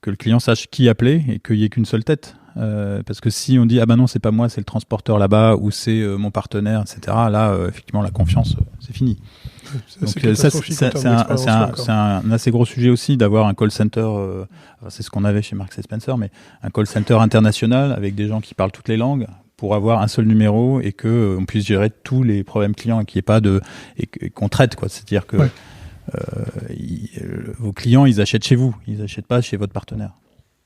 le client sache qui appeler et qu'il n'y ait qu'une seule tête. Parce que si on dit « Ah ben non, c'est pas moi, c'est le transporteur là-bas » ou « C'est mon partenaire », etc., là, effectivement, la confiance, c'est fini. Donc c'est un assez gros sujet aussi d'avoir un call center, c'est ce qu'on avait chez Marks & Spencer, mais un call center international avec des gens qui parlent toutes les langues pour avoir un seul numéro et que on puisse gérer tous les problèmes clients et qu'il n'y ait pas et qu'on traite, quoi. C'est-à-dire que vos clients, ils achètent chez vous, ils n'achètent pas chez votre partenaire.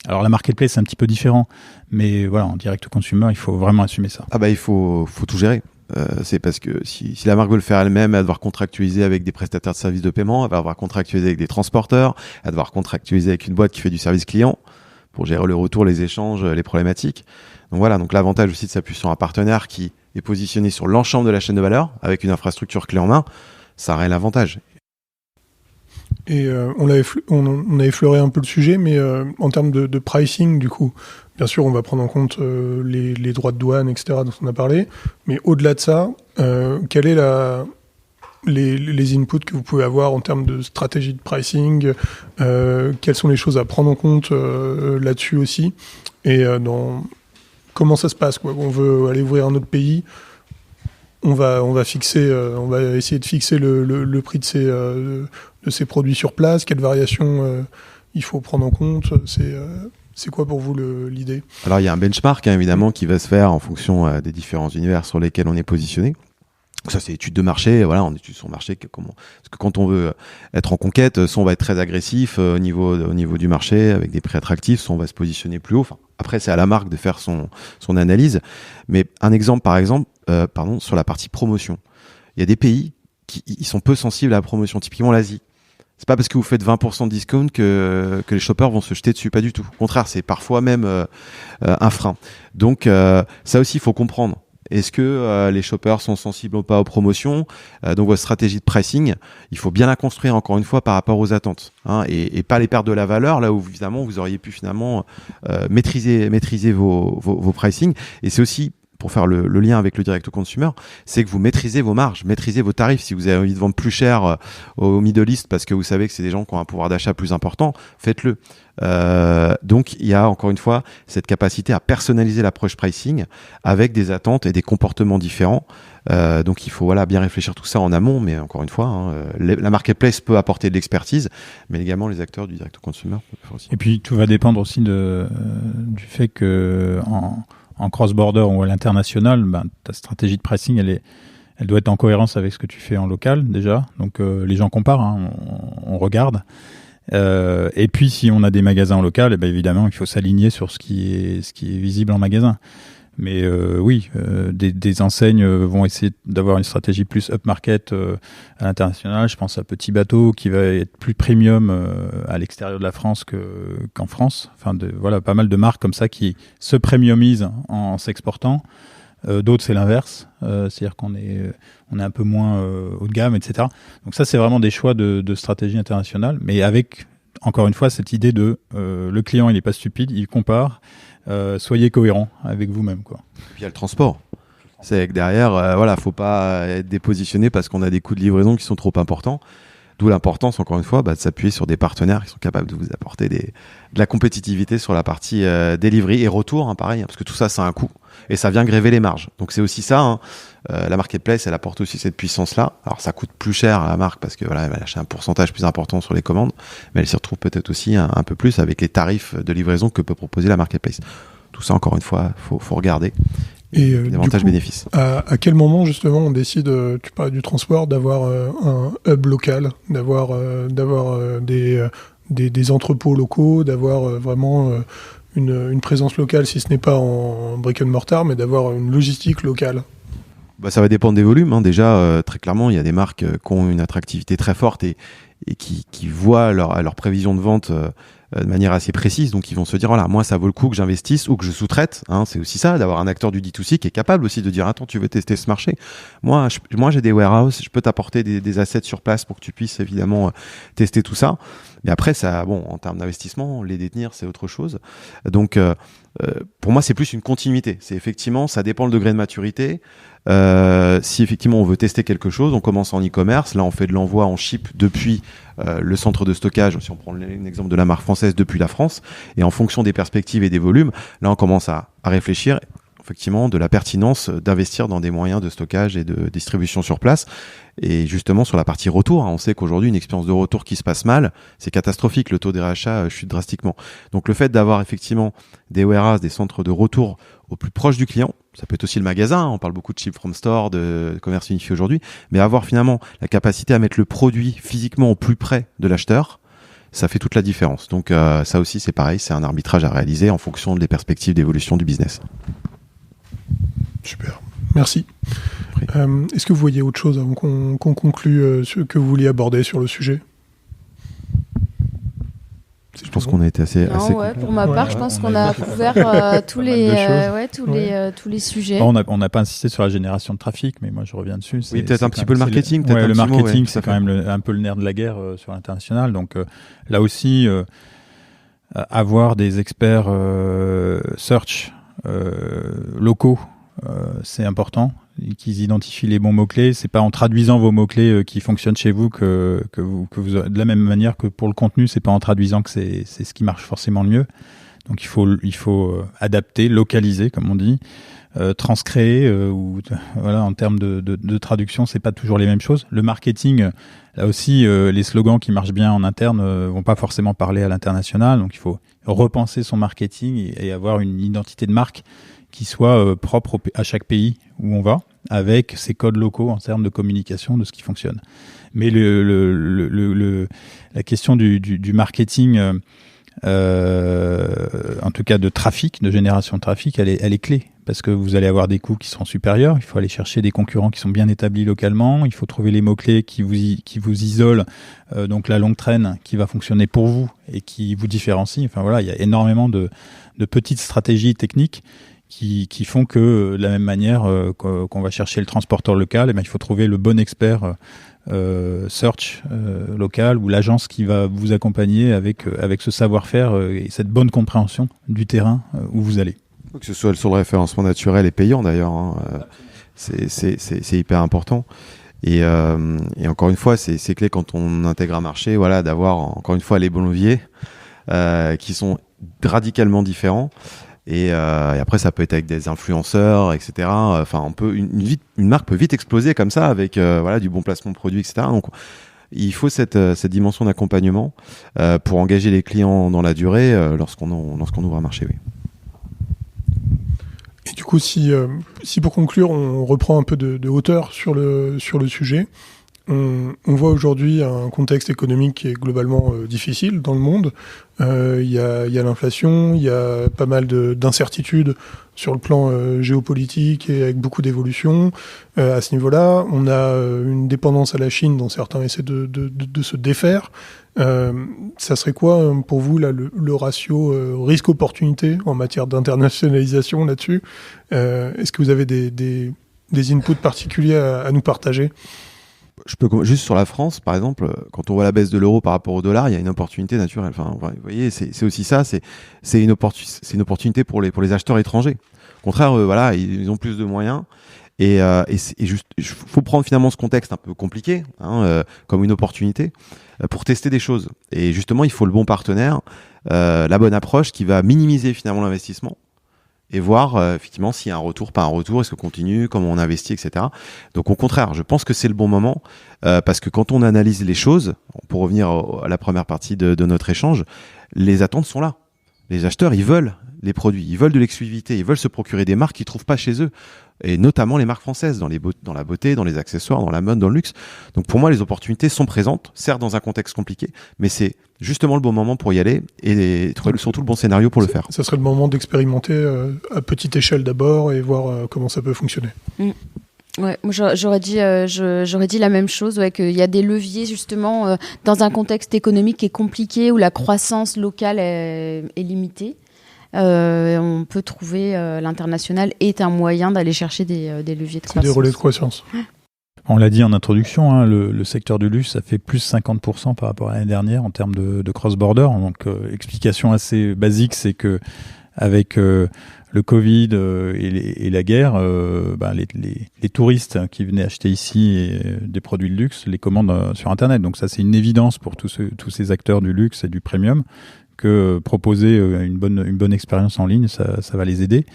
Alors la marketplace, c'est un petit peu différent, mais voilà, en direct to consumer, il faut vraiment assumer ça. Il faut tout gérer. C'est parce que si la marque veut le faire elle-même, elle va devoir contractualiser avec des prestataires de services de paiement, elle va devoir contractualiser avec des transporteurs, elle va devoir contractualiser avec une boîte qui fait du service client pour gérer le retour, les échanges, les problématiques. Donc voilà, donc l'avantage aussi de s'appuyer sur un partenaire qui est positionné sur l'ensemble de la chaîne de valeur avec une infrastructure clé en main, ça aurait l'avantage. Et on a effleuré un peu le sujet, mais en termes de pricing, du coup, bien sûr, on va prendre en compte les droits de douane, etc., dont on a parlé, mais au-delà de ça, quelle est les inputs que vous pouvez avoir en termes de stratégie de pricing, quelles sont les choses à prendre en compte là-dessus aussi, et comment ça se passe, quoi. On veut aller ouvrir un autre pays, on va essayer de fixer le prix de ces produits sur place, quelles variations il faut prendre en compte, c'est quoi pour vous l'idée? Alors il y a un benchmark évidemment qui va se faire en fonction des différents univers sur lesquels on est positionné. Ça, c'est étude de marché. Voilà, on étudie son marché. Parce que quand on veut être en conquête, soit on va être très agressif au niveau du marché avec des prix attractifs, soit on va se positionner plus haut. Enfin, après, c'est à la marque de faire son analyse. Mais un exemple, sur la partie promotion. Il y a des pays ils sont peu sensibles à la promotion. Typiquement l'Asie. C'est pas parce que vous faites 20% de discount que les shoppers vont se jeter dessus, pas du tout. Au contraire, c'est parfois même un frein. Donc ça aussi, il faut comprendre. Est-ce que les shoppers sont sensibles ou pas aux promotions? Donc votre stratégie de pricing, il faut bien la construire encore une fois par rapport aux attentes, hein, et pas les perdre de la valeur là où évidemment vous auriez pu finalement maîtriser vos pricing. Et c'est aussi pour faire le lien avec le direct consumer, c'est que vous maîtrisez vos marges, maîtrisez vos tarifs. Si vous avez envie de vendre plus cher au Middle East parce que vous savez que c'est des gens qui ont un pouvoir d'achat plus important, faites-le. Donc il y a encore une fois cette capacité à personnaliser l'approche pricing avec des attentes et des comportements différents. Donc il faut bien réfléchir tout ça en amont, mais encore une fois, hein, la marketplace peut apporter de l'expertise, mais également les acteurs du direct consumer peuvent faire aussi. Et puis tout va dépendre aussi du fait que en cross-border ou à l'international, ta stratégie de pricing, elle doit être en cohérence avec ce que tu fais en local déjà. Donc les gens comparent, hein, on regarde. Et puis si on a des magasins en local, évidemment il faut s'aligner sur ce qui est visible en magasin. Mais des enseignes vont essayer d'avoir une stratégie plus upmarket à l'international. Je pense à Petit Bateau qui va être plus premium à l'extérieur de la France qu'en France. Enfin, pas mal de marques comme ça qui se premiumisent en s'exportant. D'autres, c'est l'inverse. C'est-à-dire qu'on est un peu moins haut de gamme, etc. Donc ça, c'est vraiment des choix de stratégie internationale. Mais avec, encore une fois, cette idée de le client, il n'est pas stupide, il compare. Soyez cohérent avec vous-même, quoi. Et puis il y a le transport. C'est que derrière, faut pas être dépositionné parce qu'on a des coûts de livraison qui sont trop importants. D'où l'importance, encore une fois, de s'appuyer sur des partenaires qui sont capables de vous apporter de la compétitivité sur la partie delivery et retour, hein, pareil, hein, parce que tout ça, ça a un coût et ça vient gréver les marges. Donc c'est aussi ça. Hein, la marketplace, elle apporte aussi cette puissance-là. Alors ça coûte plus cher à la marque parce que elle va lâcher un pourcentage plus important sur les commandes, mais elle s'y retrouve peut-être aussi un peu plus avec les tarifs de livraison que peut proposer la marketplace. Tout ça, encore une fois, faut regarder. Et avantages bénéfices. À quel moment justement on décide, tu parles du transport, d'avoir un hub local, d'avoir des entrepôts locaux, d'avoir vraiment une présence locale, si ce n'est pas en brick and mortar, mais d'avoir une logistique locale? Ça va dépendre des volumes. Hein. Déjà, très clairement, il y a des marques qui ont une attractivité très forte et qui voient leur prévision de vente de manière assez précise. Donc, ils vont se dire, voilà, moi, ça vaut le coup que j'investisse ou que je sous-traite. Hein. C'est aussi ça, d'avoir un acteur du D2C qui est capable aussi de dire, attends, tu veux tester ce marché? Moi, j'ai des warehouses, je peux t'apporter des assets sur place pour que tu puisses évidemment tester tout ça. Mais après, en termes d'investissement, les détenir, c'est autre chose. Donc, pour moi, c'est plus une continuité. C'est effectivement, ça dépend le degré de maturité. Si effectivement on veut tester quelque chose, on commence en e-commerce. Là, on fait de l'envoi en ship depuis le centre de stockage. Si on prend l'exemple de la marque française, depuis la France. Et en fonction des perspectives et des volumes, là, on commence à réfléchir effectivement de la pertinence d'investir dans des moyens de stockage et de distribution sur place. Et justement, sur la partie retour, on sait qu'aujourd'hui, une expérience de retour qui se passe mal, c'est catastrophique. Le taux des rachats chute drastiquement. Donc, le fait d'avoir effectivement des warehouses, des centres de retour au plus proche du client, ça peut être aussi le magasin. On parle beaucoup de ship from store, de commerce unifié aujourd'hui, mais avoir finalement la capacité à mettre le produit physiquement au plus près de l'acheteur, ça fait toute la différence. Donc, ça aussi, c'est pareil. C'est un arbitrage à réaliser en fonction des perspectives d'évolution du business. Super, merci. Est-ce que vous voyez autre chose avant qu'on conclue ce que vous vouliez aborder sur le sujet? Je pense qu'on a été assez pour ma part, je pense qu'on a couvert tous les sujets. On n'a pas insisté sur la génération de trafic, mais moi je reviens dessus. Oui, peut-être un petit peu le marketing. Le marketing, c'est quand même un peu le nerf de la guerre sur l'international. Donc là aussi, avoir des experts search locaux, c'est important, qu'ils identifient les bons mots-clés. C'est pas en traduisant vos mots-clés qui fonctionnent chez vous que vous de la même manière que pour le contenu, c'est pas en traduisant que c'est ce qui marche forcément le mieux. Donc il faut adapter, localiser, comme on dit, transcréer en termes de traduction, c'est pas toujours les mêmes choses. Le marketing, là aussi, les slogans qui marchent bien en interne vont pas forcément parler à l'international. Donc il faut repenser son marketing et avoir une identité de marque qui soit propre à chaque pays où on va, avec ses codes locaux en termes de communication, de ce qui fonctionne. Mais la question du marketing, en tout cas de trafic, de génération de trafic, elle est clé, parce que vous allez avoir des coûts qui seront supérieurs. Il faut aller chercher des concurrents qui sont bien établis localement. Il faut trouver les mots-clés qui vous isolent, donc la longue traîne qui va fonctionner pour vous et qui vous différencie. Enfin voilà, il y a énormément de petites stratégies techniques qui font que de la même manière qu'on va chercher le transporteur local, il faut trouver le bon expert search local ou l'agence qui va vous accompagner avec ce savoir-faire et cette bonne compréhension du terrain où vous allez. Que ce soit sur le référencement naturel et payant d'ailleurs, hein, c'est hyper important. Et encore une fois, c'est clé quand on intègre un marché, voilà, d'avoir encore une fois les bons leviers qui sont radicalement différents. Et après, ça peut être avec des influenceurs, etc. Enfin, une marque peut vite exploser comme ça avec voilà du bon placement de produits, etc. Donc, il faut cette dimension d'accompagnement pour engager les clients dans la durée lorsqu'on ouvre un marché. Oui. Et du coup, si pour conclure, on reprend un peu de hauteur sur le sujet, on voit aujourd'hui un contexte économique qui est globalement difficile dans le monde. Il y a l'inflation, il y a pas mal d'incertitudes sur le plan géopolitique et avec beaucoup d'évolutions. À ce niveau-là, on a une dépendance à la Chine dont certains essaient de se défaire. Ça serait quoi pour vous là, le ratio risque-opportunité en matière d'internationalisation là-dessus? Est-ce que vous avez des inputs particuliers à nous partager? Je peux juste sur la France, par exemple, quand on voit la baisse de l'euro par rapport au dollar, il y a une opportunité naturelle. Enfin, vous voyez, c'est aussi ça, c'est une opportunité pour les acheteurs étrangers. Au contraire, voilà, ils ont plus de moyens. Et juste, faut prendre finalement ce contexte un peu compliqué, hein, comme une opportunité pour tester des choses. Et justement, il faut le bon partenaire, la bonne approche qui va minimiser finalement l'investissement et voir effectivement s'il y a un retour, pas un retour, est-ce qu'on continue, comment on investit, etc. Donc au contraire, je pense que c'est le bon moment parce que quand on analyse les choses, pour revenir à la première partie de notre échange, les attentes sont là. Les acheteurs, ils veulent les produits, ils veulent de l'exclusivité, ils veulent se procurer des marques qu'ils trouvent pas chez eux, et notamment les marques françaises dans la beauté, dans les accessoires, dans la mode, dans le luxe. Donc pour moi, les opportunités sont présentes, certes dans un contexte compliqué, mais c'est justement le bon moment pour y aller et trouver surtout le bon scénario pour le faire. Ça serait le moment d'expérimenter à petite échelle d'abord et voir comment ça peut fonctionner. Ouais, moi j'aurais dit la même chose, ouais, qu'il y a des leviers justement dans un contexte économique qui est compliqué où la croissance locale est limitée. On peut trouver l'international est un moyen d'aller chercher des leviers de croissance. Des relais de croissance. On l'a dit en introduction, hein, le secteur du luxe, ça fait plus 50% par rapport à l'année dernière en termes de cross-border. Donc, explication assez basique, c'est que avec le Covid et la guerre, les touristes qui venaient acheter ici des produits de luxe les commandent sur Internet. Donc ça, c'est une évidence pour tous ces acteurs du luxe et du premium que proposer une bonne expérience en ligne, ça va les aider.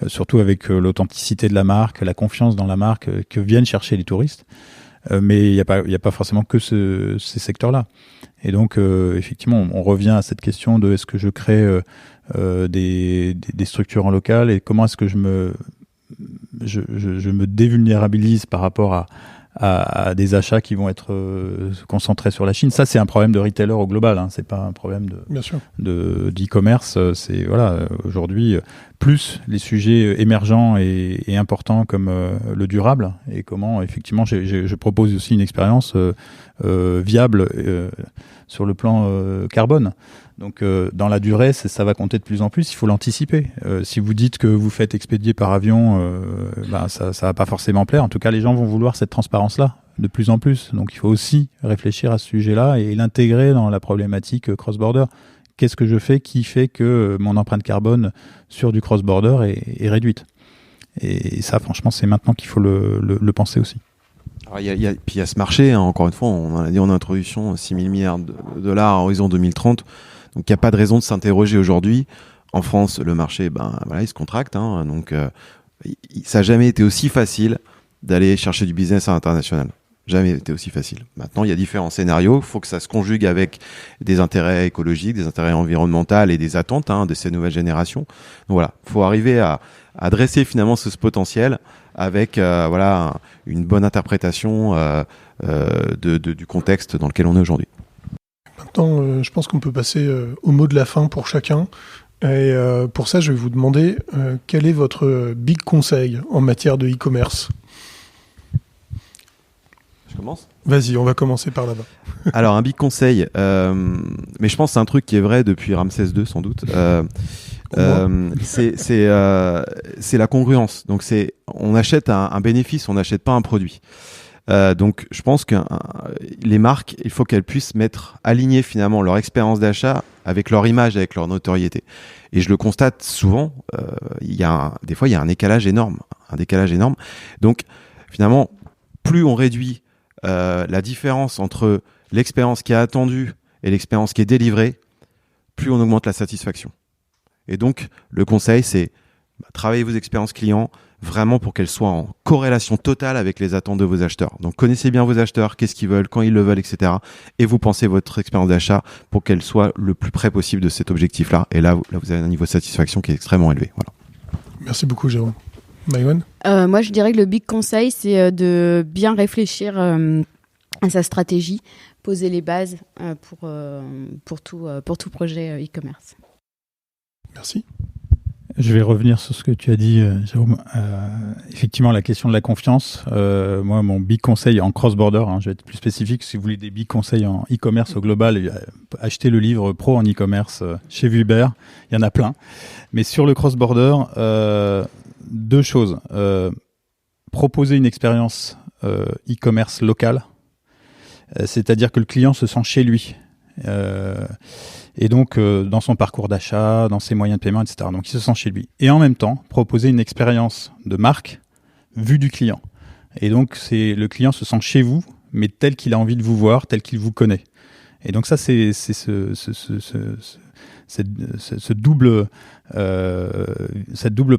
Surtout avec l'authenticité de la marque, la confiance dans la marque que viennent chercher les touristes. Mais il n'y a pas forcément que ces secteurs-là. Et donc, effectivement, on revient à cette question de est-ce que je crée des structures en local et comment est-ce que je me dévulnérabilise par rapport à des achats qui vont être concentrés sur la Chine. Ça, c'est un problème de retailer au global, hein. C'est pas un problème d'e-commerce. C'est aujourd'hui plus les sujets émergents et importants comme le durable et comment effectivement je propose aussi une expérience viable sur le plan carbone. Donc dans la durée, ça va compter de plus en plus, il faut l'anticiper. Si vous dites que vous faites expédier par avion, ça va pas forcément plaire. En tout cas, les gens vont vouloir cette transparence-là de plus en plus. Donc il faut aussi réfléchir à ce sujet-là et l'intégrer dans la problématique cross-border. Qu'est-ce que je fais qui fait que mon empreinte carbone sur du cross-border est réduite? Et ça, franchement, c'est maintenant qu'il faut le penser aussi. Alors, il y a ce marché, hein, encore une fois, on en a dit en introduction, 6 000 milliards de dollars à horizon 2030. Donc, il n'y a pas de raison de s'interroger aujourd'hui. En France, le marché, il se contracte. Hein, donc, ça n'a jamais été aussi facile d'aller chercher du business à l'international. Jamais été aussi facile. Maintenant, il y a différents scénarios. Il faut que ça se conjugue avec des intérêts écologiques, des intérêts environnementaux et des attentes de ces nouvelles générations. Donc voilà, il faut arriver à dresser finalement ce potentiel avec une bonne interprétation du contexte dans lequel on est aujourd'hui. Maintenant, je pense qu'on peut passer au mot de la fin pour chacun. Et pour ça, je vais vous demander quel est votre big conseil en matière de e-commerce. Je commence ? Vas-y, on va commencer par là-bas. Alors, un big conseil, mais je pense que c'est un truc qui est vrai depuis Ramsès II, sans doute. C'est la congruence. Donc on achète un bénéfice, on n'achète pas un produit. Donc je pense que les marques, il faut qu'elles puissent aligner finalement leur expérience d'achat avec leur image, avec leur notoriété. Et je le constate souvent, des fois il y a un décalage énorme. Donc finalement, plus on réduit la différence entre l'expérience qui est attendue et l'expérience qui est délivrée, plus on augmente la satisfaction. Et donc, le conseil, c'est travailler vos expériences clients vraiment pour qu'elles soient en corrélation totale avec les attentes de vos acheteurs. Donc, connaissez bien vos acheteurs, qu'est-ce qu'ils veulent, quand ils le veulent, etc. Et vous pensez votre expérience d'achat pour qu'elle soit le plus près possible de cet objectif-là. Et là, vous avez un niveau de satisfaction qui est extrêmement élevé. Voilà. Merci beaucoup, Jérôme. Maïwenn ? Moi, je dirais que le big conseil, c'est de bien réfléchir à sa stratégie, poser les bases pour tout projet e-commerce. Merci. Je vais revenir sur ce que tu as dit, Jérôme. Effectivement, la question de la confiance. Moi, mon big conseil en cross-border, je vais être plus spécifique, si vous voulez des big conseils en e-commerce au global, achetez le livre Pro en e-commerce chez Vuber. Il y en a plein. Mais sur le cross-border, 2 choses. Proposer une expérience e-commerce locale, c'est-à-dire que le client se sent chez lui. Et donc, dans son parcours d'achat, dans ses moyens de paiement, etc. Donc, il se sent chez lui. Et en même temps, proposer une expérience de marque vue du client. Et donc, le client se sent chez vous, mais tel qu'il a envie de vous voir, tel qu'il vous connaît. Et donc, ça, c'est cette double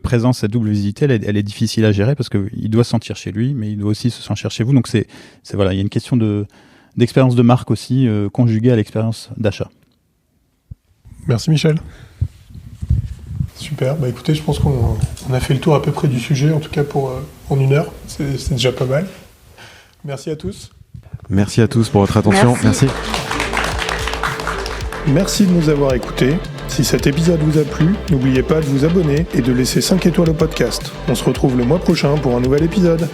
présence, cette double visite, elle est difficile à gérer parce qu'il doit se sentir chez lui, mais il doit aussi se sentir chez vous. Donc, voilà, il y a une question d'expérience de marque aussi conjuguée à l'expérience d'achat. Merci Michel. Super. Écoutez, je pense qu'on a fait le tour à peu près du sujet, en tout cas en 1 heure. C'est déjà pas mal. Merci à tous. Merci à tous pour votre attention. Merci. Merci de nous avoir écoutés. Si cet épisode vous a plu, n'oubliez pas de vous abonner et de laisser 5 étoiles au podcast. On se retrouve le mois prochain pour un nouvel épisode.